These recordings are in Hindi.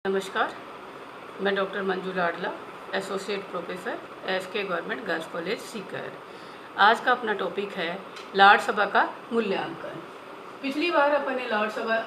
नमस्कार, मैं doctor Manju Ladla, associate professor SK government girls college Sikar. आज का अपना टॉपिक है लाड़ सभा का मूल्यांकन। पिछली बार अपन ने लाड़ सभा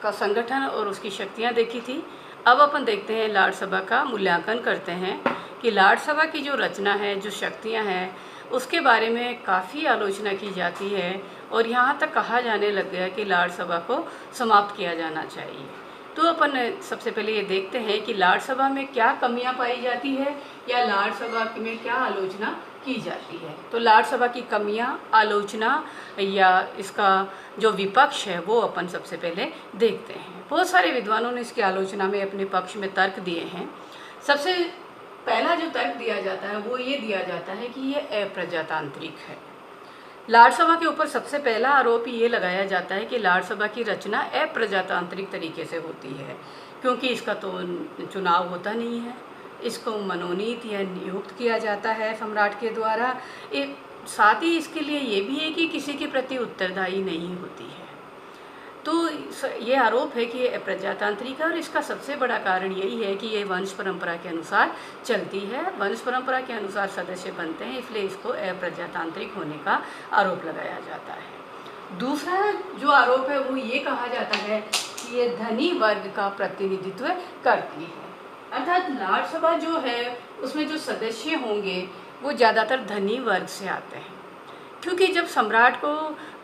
का संगठन और उसकी शक्तियां देखी थी। अब अपन देखते हैं लाड़ सभा का मूल्यांकन करते हैं कि लाड़ सभा की जो रचना है, जो शक्तियाँ हैं, उसके बारे में काफ़ी आलोचना की जाती है और यहाँ तक कहा जाने लग गया कि लाड़ सभा को समाप्त किया जाना चाहिए। तो अपन सबसे पहले ये देखते हैं कि लाड़ सभा में क्या कमियां पाई जाती है या लाड़ सभा में क्या आलोचना की जाती है। तो लाड़ सभा की कमियां, आलोचना या इसका जो विपक्ष है वो अपन सबसे पहले देखते हैं। बहुत सारे विद्वानों ने इसकी आलोचना में अपने पक्ष में तर्क दिए हैं। सबसे पहला जो तर्क दिया जाता है वो ये दिया जाता है कि ये अप्रजातांत्रिक है। लाड़ सभा के ऊपर सबसे पहला आरोप ये लगाया जाता है कि लाड़ सभा की रचना अप्रजातांत्रिक तरीके से होती है, क्योंकि इसका तो चुनाव होता नहीं है, इसको मनोनीत या नियुक्त किया जाता है सम्राट के द्वारा। साथ ही इसके लिए ये भी है कि किसी के प्रति उत्तरदायी नहीं होती है। तो ये आरोप है कि ये अप्रजातांत्रिक है और इसका सबसे बड़ा कारण यही है कि ये वंश परंपरा के अनुसार चलती है। वंश परंपरा के अनुसार सदस्य बनते हैं, इसलिए इसको अप्रजातांत्रिक होने का आरोप लगाया जाता है। दूसरा जो आरोप है वो ये कहा जाता है कि ये धनी वर्ग का प्रतिनिधित्व करती है। अर्थात लाड़ सभा जो है उसमें जो सदस्य होंगे वो ज़्यादातर धनी वर्ग से आते हैं, क्योंकि जब सम्राट को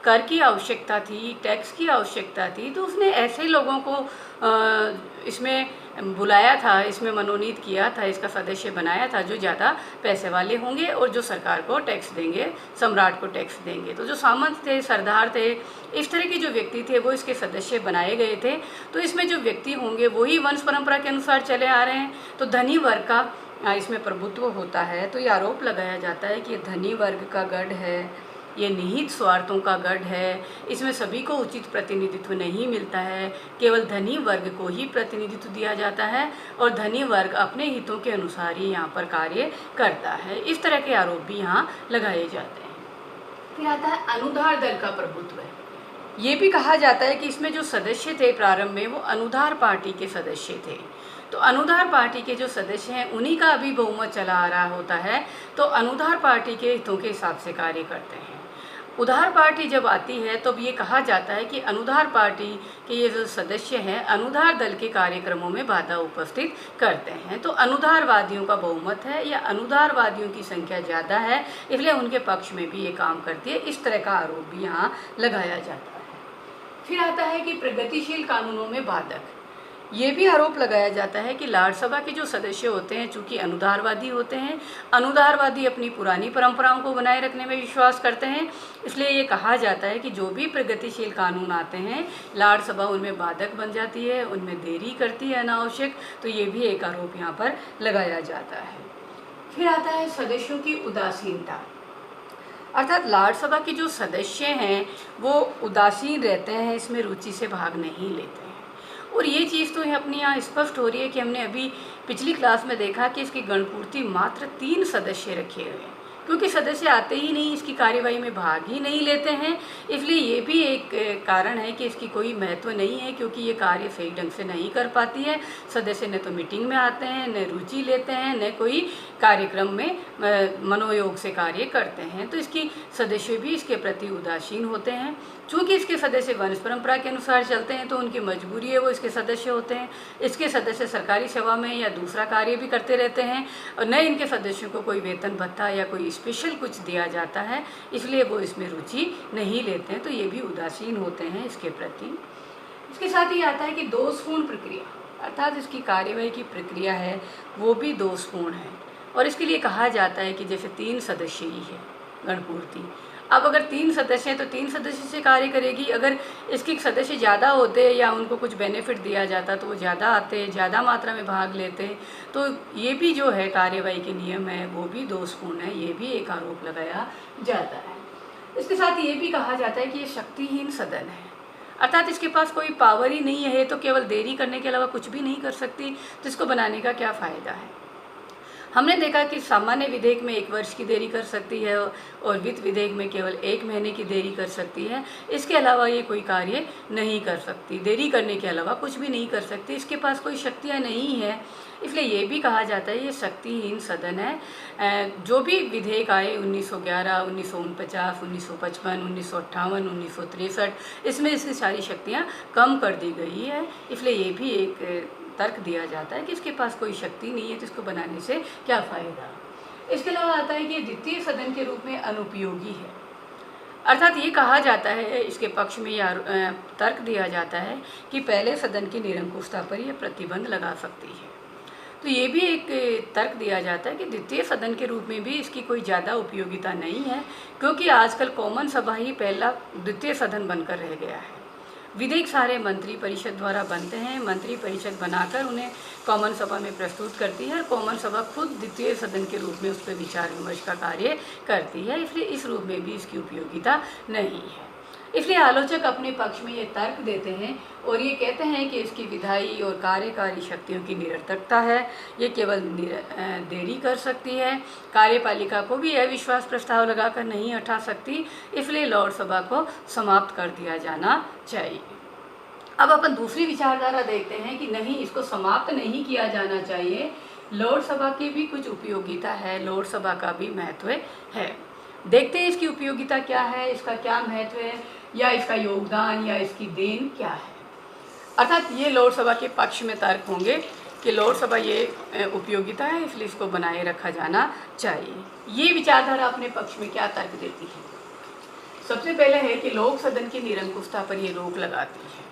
कर की आवश्यकता थी, टैक्स की आवश्यकता थी, तो उसने ऐसे लोगों को इसमें बुलाया था, इसमें मनोनीत किया था, इसका सदस्य बनाया था जो ज़्यादा पैसे वाले होंगे और जो सरकार को टैक्स देंगे, सम्राट को टैक्स देंगे। तो जो सामंत थे, सरदार थे, इस तरह के जो व्यक्ति थे वो इसके सदस्य बनाए गए थे। तो इसमें जो व्यक्ति होंगे वही वंश परंपरा के अनुसार चले आ रहे हैं, तो धनी वर्ग का इसमें प्रभुत्व होता है। तो ये आरोप लगाया जाता है कि ये धनी वर्ग का गढ़ है, ये निहित स्वार्थों का गढ़ है, इसमें सभी को उचित प्रतिनिधित्व नहीं मिलता है, केवल धनी वर्ग को ही प्रतिनिधित्व दिया जाता है और धनी वर्ग अपने हितों के अनुसार ही यहाँ पर कार्य करता है। इस तरह के आरोप भी यहाँ लगाए जाते हैं। फिर आता है अनुधार दल का प्रभुत्व है। ये भी कहा जाता है कि इसमें जो सदस्य थे प्रारंभ में वो अनुधार पार्टी के सदस्य थे। तो अनुधार पार्टी के जो सदस्य हैं उन्हीं का अभी बहुमत चला आ रहा होता है, तो अनुधार पार्टी के हितों के हिसाब से कार्य करते हैं। उधार पार्टी जब आती है तो ये कहा जाता है कि अनुधार पार्टी के ये जो सदस्य हैं अनुधार दल के कार्यक्रमों में बाधा उपस्थित करते हैं। तो अनुधारवादियों का बहुमत है या अनुधारवादियों की संख्या ज़्यादा है, इसलिए उनके पक्ष में भी ये काम करती है। इस तरह का आरोप भी यहाँ लगाया जाता है। फिर आता है कि प्रगतिशील कानूनों में बाधक। ये भी आरोप लगाया जाता है कि लाड़ सभा के जो सदस्य होते हैं चूँकि अनुधारवादी होते हैं, अनुधारवादी अपनी पुरानी परंपराओं को बनाए रखने में विश्वास करते हैं, इसलिए ये कहा जाता है कि जो भी प्रगतिशील कानून आते हैं लाड़ सभा उनमें बाधक बन जाती है, उनमें देरी करती है अनावश्यक। तो ये भी एक आरोप यहाँ पर लगाया जाता है। फिर आता है सदस्यों की उदासीनता। अर्थात लाड़ सभा के जो सदस्य हैं वो उदासीन रहते हैं, इसमें रुचि से भाग नहीं लेते हैं। और ये चीज़ तो अपनी यहाँ स्पष्ट हो रही है कि हमने अभी पिछली क्लास में देखा कि इसकी गणपूर्ति मात्र 3 सदस्य रखे हुए हैं, क्योंकि सदस्य आते ही नहीं, इसकी कार्यवाही में भाग ही नहीं लेते हैं। इसलिए ये भी एक कारण है कि इसकी कोई महत्व नहीं है, क्योंकि ये कार्य सही ढंग से नहीं कर पाती है। सदस्य न तो मीटिंग में आते हैं, न रुचि लेते हैं, न कोई कार्यक्रम में मनोयोग से कार्य करते हैं। तो इसकी सदस्य भी इसके प्रति उदासीन होते हैं। चूँकि इसके सदस्य वंश परंपरा के अनुसार चलते हैं तो उनकी मजबूरी है वो इसके सदस्य होते हैं। इसके सदस्य सरकारी सेवा में या दूसरा कार्य भी करते रहते हैं और न इनके सदस्यों को कोई वेतन भत्ता या कोई स्पेशल कुछ दिया जाता है, इसलिए वो इसमें रुचि नहीं लेते हैं। तो ये भी उदासीन होते हैं इसके प्रति। इसके साथ ही आता है कि दोषपूर्ण प्रक्रिया, अर्थात इसकी कार्यवाही की प्रक्रिया है वो भी दोषपूर्ण है। और इसके लिए कहा जाता है कि जैसे 3 सदस्य ही है गणपूर्ति, अब अगर 3 सदस्य हैं तो 3 सदस्य से कार्य करेगी। अगर इसके सदस्य ज़्यादा होते या उनको कुछ बेनिफिट दिया जाता तो वो ज़्यादा आते, ज़्यादा मात्रा में भाग लेते। तो ये भी जो है कार्यवाही के नियम है वो भी दोषपूर्ण है, ये भी एक आरोप लगाया जाता है। इसके साथ ये भी कहा जाता है कि ये शक्तिहीन सदन है, अर्थात इसके पास कोई पावर ही नहीं है, तो केवल देरी करने के अलावा कुछ भी नहीं कर सकती, तो इसको बनाने का क्या फ़ायदा है। हमने देखा कि सामान्य विधेयक में 1 वर्ष की देरी कर सकती है और वित्त विधेयक में केवल 1 महीने की देरी कर सकती है। इसके अलावा ये कोई कार्य नहीं कर सकती, देरी करने के अलावा कुछ भी नहीं कर सकती, इसके पास कोई शक्तियाँ नहीं है। इसलिए ये भी कहा जाता है ये शक्तिहीन सदन है। जो भी विधेयक आए 1911, 1949, 1955, 1958, 1963, इसमें इसकी सारी शक्तियाँ कम कर दी गई है। इसलिए ये भी एक तर्क दिया जाता है कि इसके पास कोई शक्ति नहीं है तो इसको बनाने से क्या फ़ायदा। इसके अलावा आता है कि ये द्वितीय सदन के रूप में अनुपयोगी है। अर्थात ये कहा जाता है, इसके पक्ष में या तर्क दिया जाता है कि पहले सदन की निरंकुशता पर यह प्रतिबंध लगा सकती है। तो ये भी एक तर्क दिया जाता है कि द्वितीय सदन के रूप में भी इसकी कोई ज़्यादा उपयोगिता नहीं है, क्योंकि आजकल कॉमन सभा ही पहला द्वितीय सदन बनकर रह गया है। विधेयक सारे मंत्री परिषद द्वारा बनते हैं, मंत्री परिषद बनाकर उन्हें कॉमन सभा में प्रस्तुत करती है और कॉमन सभा खुद द्वितीय सदन के रूप में उस पर विचार विमर्श का कार्य करती है। इसलिए इस रूप में भी इसकी उपयोगिता नहीं है। इसलिए आलोचक अपने पक्ष में ये तर्क देते हैं और ये कहते हैं कि इसकी विधायी और कार्यकारी शक्तियों की निरर्थकता है, ये केवल देरी कर सकती है, कार्यपालिका को भी अविश्वास प्रस्ताव लगाकर नहीं हटा सकती, इसलिए लॉर्ड सभा को समाप्त कर दिया जाना चाहिए। अब अपन दूसरी विचारधारा देखते हैं कि नहीं, इसको समाप्त नहीं किया जाना चाहिए, लॉर्ड सभा की भी कुछ उपयोगिता है, लॉर्ड सभा का भी महत्व है। देखते हैं इसकी उपयोगिता क्या है, इसका क्या महत्व है, या इसका योगदान या इसकी देन क्या है। अर्थात ये लॉर्ड सभा के पक्ष में तर्क होंगे कि लॉर्ड सभा ये उपयोगिता है, इसलिए इसको बनाए रखा जाना चाहिए। ये विचारधारा अपने पक्ष में क्या तर्क देती है? सबसे पहले है कि लोक सदन की निरंकुशता पर ये रोक लगाती है।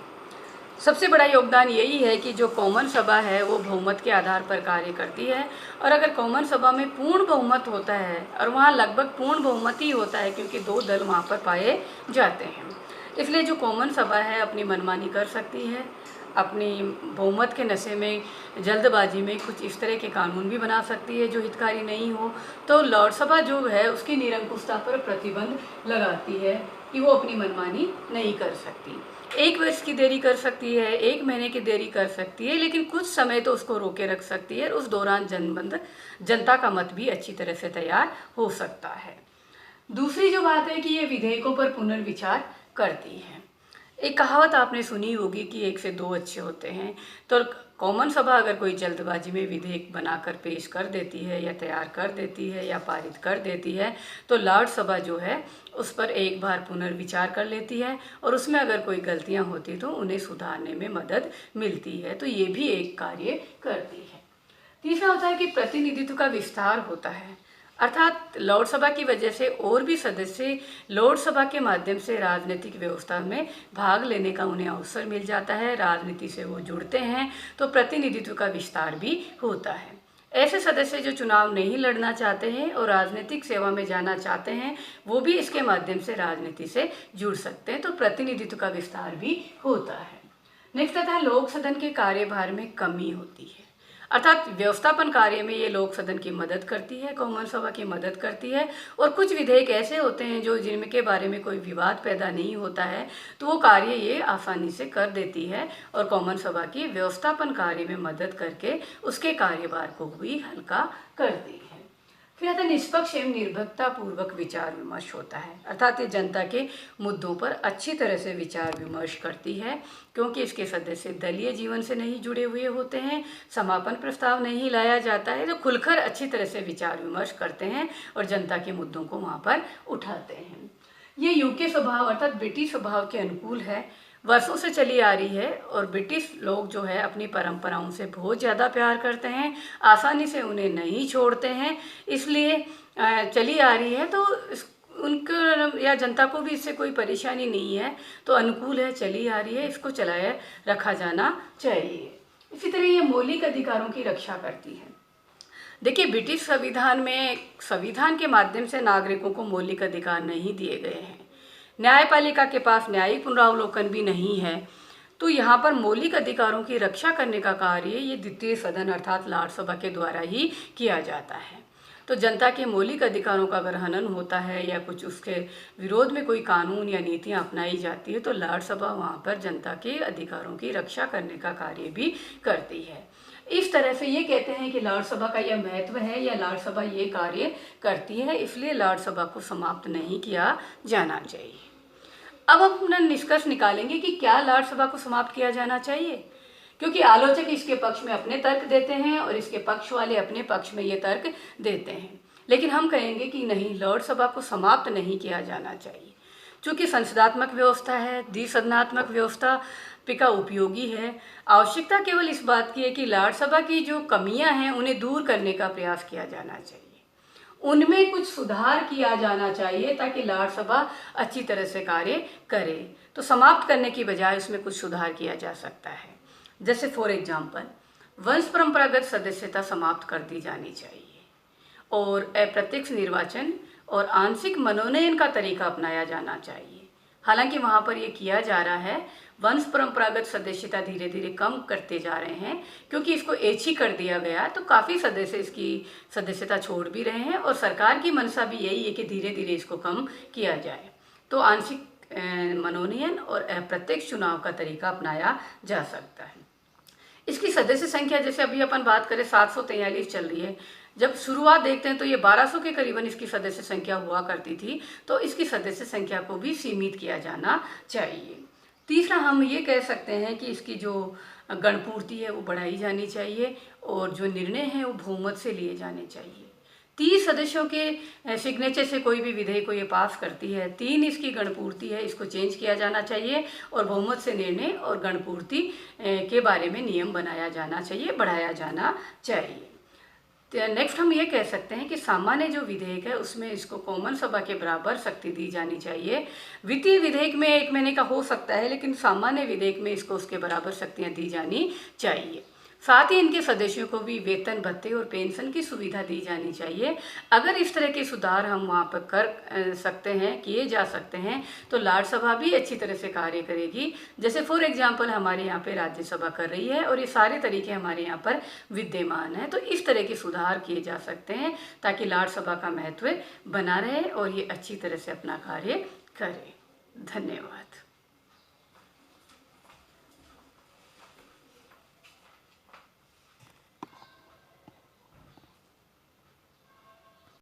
सबसे बड़ा योगदान यही है कि जो कॉमन सभा है वो बहुमत के आधार पर कार्य करती है, और अगर कॉमन सभा में पूर्ण बहुमत होता है, और वहाँ लगभग पूर्ण बहुमत ही होता है क्योंकि 2 दल वहाँ पर पाए जाते हैं, इसलिए जो कॉमन सभा है अपनी मनमानी कर सकती है, अपनी बहुमत के नशे में जल्दबाजी में कुछ इस तरह के कानून भी बना सकती है जो हितकारी नहीं हो। तो लॉर्ड सभा जो है उसकी निरंकुशता पर प्रतिबंध लगाती है कि वो अपनी मनमानी नहीं कर सकती। 1 वर्ष की देरी कर सकती है, 1 महीने की देरी कर सकती है, लेकिन कुछ समय तो उसको रोके रख सकती है और उस दौरान जनता का मत भी अच्छी तरह से तैयार हो सकता है। दूसरी जो बात है कि ये विधेयकों पर पुनर्विचार करती है। एक कहावत आपने सुनी होगी कि 1 से 2 अच्छे होते हैं। तो कॉमन सभा अगर कोई जल्दबाजी में विधेयक बनाकर पेश कर देती है या तैयार कर देती है या पारित कर देती है, तो लॉर्ड सभा जो है उस पर एक बार पुनर्विचार कर लेती है और उसमें अगर कोई गलतियां होती तो उन्हें सुधारने में मदद मिलती है। तो ये भी एक कार्य करती है। तीसरा होता है कि प्रतिनिधित्व का विस्तार होता है, अर्थात लॉर्ड सभा की वजह से और भी सदस्य लॉर्ड सभा के माध्यम से राजनीतिक व्यवस्था में भाग लेने का उन्हें अवसर मिल जाता है, राजनीति से वो जुड़ते हैं, तो प्रतिनिधित्व का विस्तार भी होता है। ऐसे सदस्य जो चुनाव नहीं लड़ना चाहते हैं और राजनीतिक सेवा में जाना चाहते हैं, वो भी इसके माध्यम से राजनीति से जुड़ सकते हैं, तो प्रतिनिधित्व का विस्तार भी होता है। नेक्स्ट आता है लोक सदन के कार्यभार में कमी होती है, अर्थात व्यवस्थापन कार्य में ये लोक सदन की मदद करती है, कॉमन सभा की मदद करती है। और कुछ विधेयक ऐसे होते हैं जो जिनके बारे में कोई विवाद पैदा नहीं होता है, तो वो कार्य ये आसानी से कर देती है और कॉमन सभा की व्यवस्थापन कार्य में मदद करके उसके कार्यभार को भी हल्का करती है। फिर आता निष्पक्ष एवं निर्भीकता पूर्वक विचार विमर्श होता है, अर्थात ये जनता के मुद्दों पर अच्छी तरह से विचार विमर्श करती है, क्योंकि इसके सदस्य दलीय जीवन से नहीं जुड़े हुए होते हैं, समापन प्रस्ताव नहीं लाया जाता है, तो खुलकर अच्छी तरह से विचार विमर्श करते हैं और जनता के मुद्दों को वहाँ पर उठाते हैं। ये यूके स्वभाव अर्थात ब्रिटिश स्वभाव के अनुकूल है, वर्षों से चली आ रही है, और ब्रिटिश लोग जो है अपनी परंपराओं से बहुत ज़्यादा प्यार करते हैं, आसानी से उन्हें नहीं छोड़ते हैं, इसलिए चली आ रही है। तो उनको या जनता को भी इससे कोई परेशानी नहीं है, तो अनुकूल है, चली आ रही है, इसको चलाए रखा जाना चाहिए। इसी तरह ये मौलिक अधिकारों की रक्षा करती है। देखिए, ब्रिटिश संविधान में संविधान के माध्यम से नागरिकों को मौलिक अधिकार नहीं दिए गए हैं, न्यायपालिका के पास न्यायिक पुनरावलोकन भी नहीं है, तो यहाँ पर मौलिक अधिकारों की रक्षा करने का कार्य ये द्वितीय सदन अर्थात लॉर्ड सभा के द्वारा ही किया जाता है। तो जनता के मौलिक अधिकारों का अगर हनन होता है या कुछ उसके विरोध में कोई कानून या नीतियाँ अपनाई जाती है, तो लॉर्ड सभा वहाँ पर जनता के अधिकारों की रक्षा करने का कार्य भी करती है। इस तरह से ये कहते हैं कि लाड़ सभा का यह महत्व है या लाड़ सभा ये कार्य करती है, इसलिए लाड़ सभा को समाप्त नहीं किया जाना चाहिए। अब हम अपना निष्कर्ष निकालेंगे कि क्या लाड़ सभा को समाप्त किया जाना चाहिए, क्योंकि आलोचक इसके पक्ष में अपने तर्क देते हैं और इसके पक्ष वाले अपने पक्ष में ये तर्क देते हैं। लेकिन हम कहेंगे कि नहीं, लाड़ सभा को समाप्त नहीं किया जाना चाहिए, क्योंकि संसदात्मक व्यवस्था है, द्विसदनात्मक व्यवस्था पिका उपयोगी है। आवश्यकता केवल इस बात की है कि लाड़ सभा की जो कमियां हैं उन्हें दूर करने का प्रयास किया जाना चाहिए, उनमें कुछ सुधार किया जाना चाहिए ताकि लाड़ सभा अच्छी तरह से कार्य करे। तो समाप्त करने की बजाय उसमें कुछ सुधार किया जा सकता है। जैसे फॉर एग्जाम्पल, वंश परंपरागत सदस्यता समाप्त कर दी जानी चाहिए और अप्रत्यक्ष निर्वाचन और आंशिक मनोनयन का तरीका अपनाया जाना चाहिए। हालांकि वहाँ पर ये किया जा रहा है, वंश परंपरागत सदस्यता धीरे धीरे कम करते जा रहे हैं, क्योंकि इसको ऐच्छिक कर दिया गया तो काफ़ी सदस्य इसकी सदस्यता छोड़ भी रहे हैं और सरकार की मंशा भी यही है कि धीरे धीरे इसको कम किया जाए। तो आंशिक मनोनयन और अप्रत्यक्ष चुनाव का तरीका अपनाया जा सकता है। इसकी सदस्य संख्या जैसे अभी अपन बात करें 743 चल रही है, जब शुरुआत देखते हैं तो ये 1200 के करीबन इसकी सदस्य संख्या हुआ करती थी, तो इसकी सदस्य संख्या को भी सीमित किया जाना चाहिए। तीसरा, हम ये कह सकते हैं कि इसकी जो गणपूर्ति है वो बढ़ाई जानी चाहिए और जो निर्णय हैं वो बहुमत से लिए जाने चाहिए। 30 सदस्यों के सिग्नेचर से कोई भी विधेयक को ये पास करती है, 3 इसकी गणपूर्ति है, इसको चेंज किया जाना चाहिए और बहुमत से निर्णय और गणपूर्ति के बारे में नियम बनाया जाना चाहिए, बढ़ाया जाना चाहिए। नेक्स्ट हम ये कह सकते हैं कि सामान्य जो विधेयक है उसमें इसको कॉमन सभा के बराबर शक्ति दी जानी चाहिए। वित्तीय विधेयक में 1 महीने का हो सकता है, लेकिन सामान्य विधेयक में इसको उसके बराबर शक्तियाँ दी जानी चाहिए। साथ ही इनके सदस्यों को भी वेतन भत्ते और पेंशन की सुविधा दी जानी चाहिए। अगर इस तरह के सुधार हम वहाँ पर कर सकते हैं, किए जा सकते हैं, तो लाड़ सभा भी अच्छी तरह से कार्य करेगी। जैसे फॉर एग्जांपल हमारे यहाँ पे राज्यसभा कर रही है और ये सारे तरीके हमारे यहाँ पर विद्यमान हैं। तो इस तरह के सुधार किए जा सकते हैं ताकि लाड़ सभा का महत्व बना रहे और ये अच्छी तरह से अपना कार्य करे। धन्यवाद।